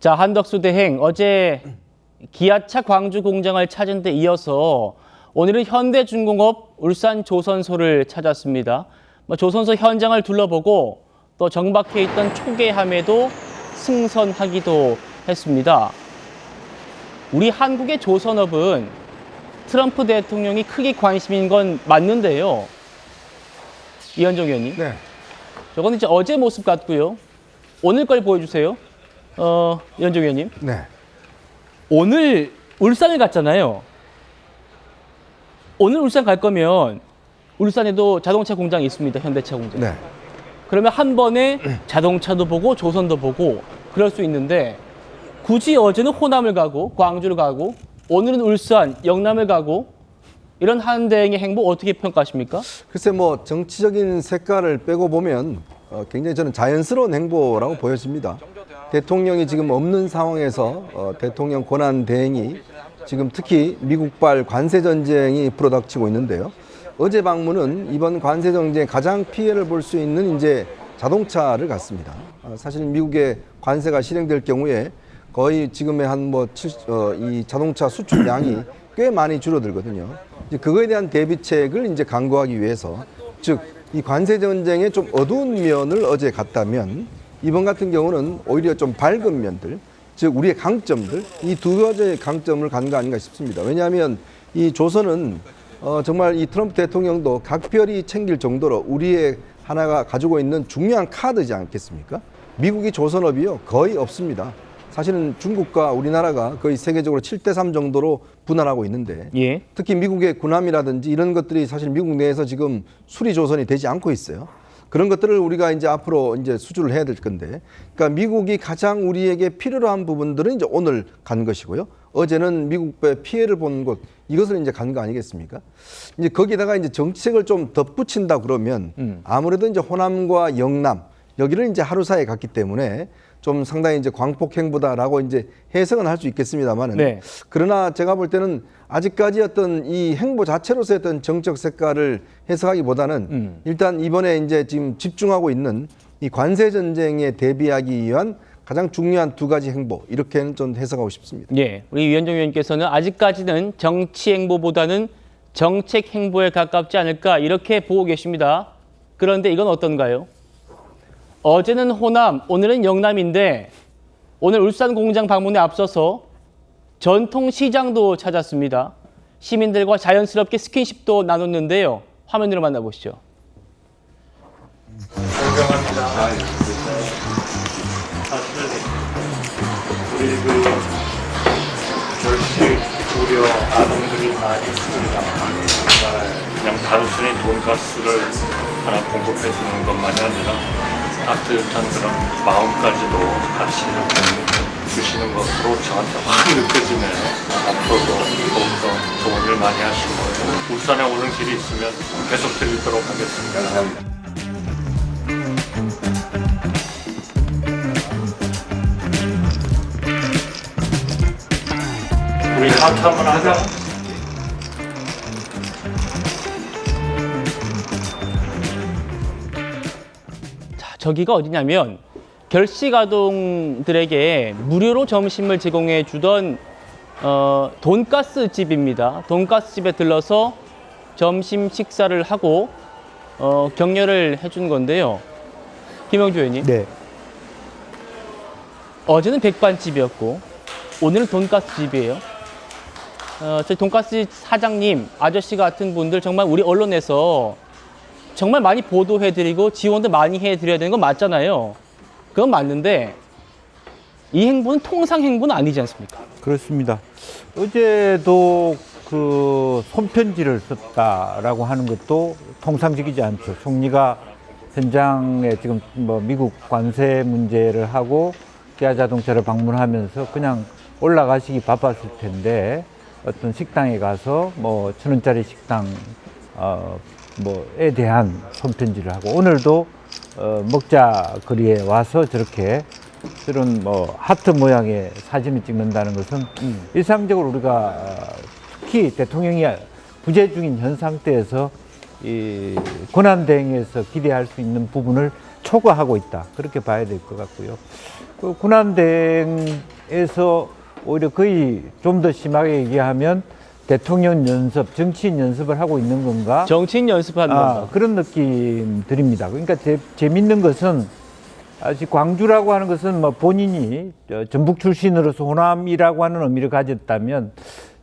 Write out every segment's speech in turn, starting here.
자, 한덕수 대행 어제 기아차 광주 공장을 찾은 데 이어서 오늘은 현대중공업 울산 조선소를 찾았습니다. 조선소 현장을 둘러보고 또 정박해 있던 초계함에도 승선하기도 했습니다. 우리 한국의 조선업은 트럼프 대통령이 크게 관심인 건 맞는데요. 이현정 의원님. 네. 저건 이제 어제 모습 같고요. 오늘 걸 보여주세요. 이현정 의원님. 네. 오늘 울산을 갔잖아요. 오늘 울산 갈 거면 울산에도 자동차 공장이 있습니다. 현대차 공장. 네. 그러면 한 번에 자동차도 보고 조선도 보고 그럴 수 있는데 굳이 어제는 호남을 가고 광주를 가고 오늘은 울산, 영남을 가고 이런 한 대행의 행보 어떻게 평가하십니까? 글쎄 뭐 정치적인 색깔을 빼고 보면 굉장히 저는 자연스러운 행보라고 보여집니다. 대통령이 지금 없는 상황에서 대통령 권한 대행이 지금 특히 미국발 관세 전쟁이 불어닥치고 있는데요. 어제 방문은 이번 관세 전쟁에 가장 피해를 볼 수 있는 이제 자동차를 갔습니다. 사실 미국의 관세가 실행될 경우에 거의 지금의 이 자동차 수출량이 꽤 많이 줄어들거든요. 이제 그거에 대한 대비책을 이제 강구하기 위해서, 즉 이 관세 전쟁의 좀 어두운 면을 어제 갔다면 이번 같은 경우는 오히려 좀 밝은 면들, 즉 우리의 강점들, 이 두 가지의 강점을 간 거 아닌가 싶습니다. 왜냐하면 이 조선은 정말 이 트럼프 대통령도 각별히 챙길 정도로 우리의 하나가 가지고 있는 중요한 카드지 않겠습니까? 미국이 조선업이요 거의 없습니다. 사실은 중국과 우리나라가 거의 세계적으로 7대3 정도로 분할하고 있는데 예. 특히 미국의 군함이라든지 이런 것들이 사실 미국 내에서 지금 수리 조선이 되지 않고 있어요. 그런 것들을 우리가 이제 앞으로 이제 수주를 해야 될 건데, 그러니까 미국이 가장 우리에게 필요로 한 부분들은 이제 오늘 간 것이고요. 어제는 미국의 피해를 본 곳, 이것을 이제 간 거 아니겠습니까? 이제 거기다가 이제 정책을 좀 덧붙인다 그러면 아무래도 이제 호남과 영남, 여기를 이제 하루 사이에 갔기 때문에 좀 상당히 이제 광폭 행보다라고 이제 해석은 할 수 있겠습니다만은, 네. 그러나 제가 볼 때는 아직까지 어떤 이 행보 자체로서의 어떤 정책 색깔을 해석하기보다는 일단 이번에 이제 지금 집중하고 있는 이 관세 전쟁에 대비하기 위한 가장 중요한 두 가지 행보, 이렇게는 좀 해석하고 싶습니다. 예. 우리 위원정 의원께서는 아직까지는 정치 행보보다는 정책 행보에 가깝지 않을까 이렇게 보고 계십니다. 그런데 이건 어떤가요? 어제는 호남, 오늘은 영남인데 오늘 울산 공장 방문에 앞서서 전통시장도 찾았습니다. 시민들과 자연스럽게 스킨십도 나눴는데요. 화면으로 만나보시죠. 존경합니다. 사실 우리 결식 우려 아동들이 많이 있습니다. 그냥 단순히 돈가스를 하나 공급해 주는 것만이 아니라 따뜻한 그런 마음까지도 같이 주시는 것으로 저한테 확 느껴지네요. 앞으로도 더욱더 좋은 일 많이 하시고 울산에 오는 길이 있으면 계속 드리도록 하겠습니다. 우리 하트 한번 하자. 저기가 어디냐면 결식아동들에게 무료로 점심을 제공해 주던 돈가스 집입니다. 돈가스 집에 들러서 점심 식사를 하고 격려를 해준 건데요. 김영주 의원님. 네. 어제는 백반집이었고 오늘은 돈가스 집이에요. 저희 돈가스 사장님, 아저씨 같은 분들 정말 우리 언론에서 정말 많이 보도해드리고 지원도 많이 해드려야 되는 건 맞잖아요. 그건 맞는데 이 행보는 통상 행보는 아니지 않습니까? 그렇습니다. 어제도 그 손편지를 썼다라고 하는 것도 통상적이지 않죠. 총리가 현장에 지금 뭐 미국 관세 문제를 하고 기아 자동차를 방문하면서 그냥 올라가시기 바빴을 텐데 어떤 식당에 가서 뭐 1,000원짜리 식당 뭐에 대한 손편지를 하고 오늘도 먹자 거리에 와서 저런 뭐 하트 모양의 사진을 찍는다는 것은 일상적으로 우리가 특히 대통령이 부재 중인 현 상태에서 이 권한대행에서 기대할 수 있는 부분을 초과하고 있다, 그렇게 봐야 될 것 같고요. 그 권한대행 대통령에서 오히려 거의 좀 더 심하게 얘기하면 대통령 연습, 정치인 연습을 하고 있는 건가? 정치인 연습하는 건가? 그런 느낌 드립니다. 그러니까 재밌는 것은 아직 광주라고 하는 것은 뭐 본인이 전북 출신으로서 호남이라고 하는 의미를 가졌다면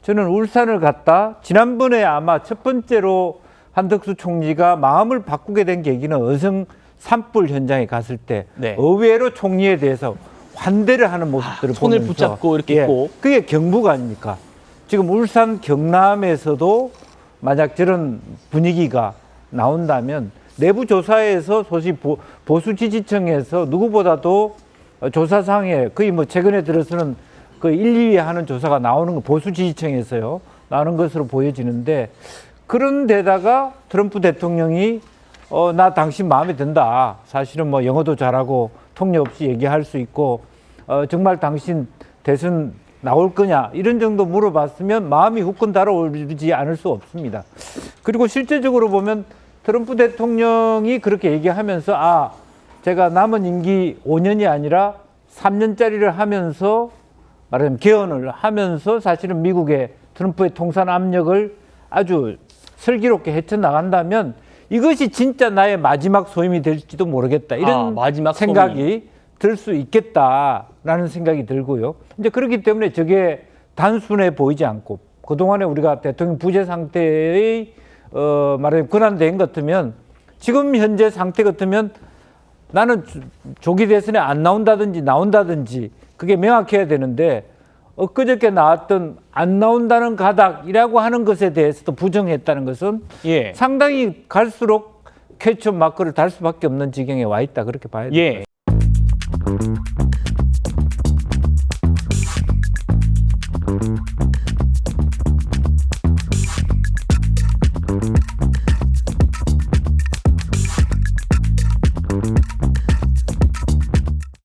저는 울산을 갔다 지난번에 아마 첫 번째로 한덕수 총리가 마음을 바꾸게 된 계기는 어성 산불 현장에 갔을 때 네. 의외로 총리에 대해서 환대를 하는 모습들을 손을 보면서 붙잡고 이렇게 있고. 그게 경북 아닙니까? 지금 울산 경남에서도 만약 저런 분위기가 나온다면 내부 조사에서 소위 보수 지지층에서 누구보다도 조사상에 거의 뭐 최근에 들어서는 그 1, 2위 하는 조사가 나오는 거 보수 지지층에서요 나오는 것으로 보여지는데 그런 데다가 트럼프 대통령이 나 당신 마음에 든다. 사실은 뭐 영어도 잘하고 통역 없이 얘기할 수 있고 정말 당신 대선 나올 거냐 이런 정도 물어봤으면 마음이 후끈 달아오르지 않을 수 없습니다. 그리고 실제적으로 보면 트럼프 대통령이 그렇게 얘기하면서 제가 남은 임기 5년이 아니라 3년짜리를 하면서 말하자면 개헌을 하면서 사실은 미국의 트럼프의 통산 압력을 아주 슬기롭게 헤쳐나간다면 이것이 진짜 나의 마지막 소임이 될지도 모르겠다. 이런 마지막 생각이 들 수 있겠다라는 생각이 들고요. 이제 그렇기 때문에 저게 단순해 보이지 않고 그동안에 우리가 대통령 부재 상태의 말하자면 권한대행 같으면 지금 현재 상태 같으면 나는 조기 대선에 안 나온다든지 나온다든지 그게 명확해야 되는데 엊그저께 나왔던 안 나온다는 가닥이라고 하는 것에 대해서도 부정했다는 것은 예. 상당히 갈수록 퀘스천 마크를 달 수밖에 없는 지경에 와 있다 그렇게 봐야 돼요. 예.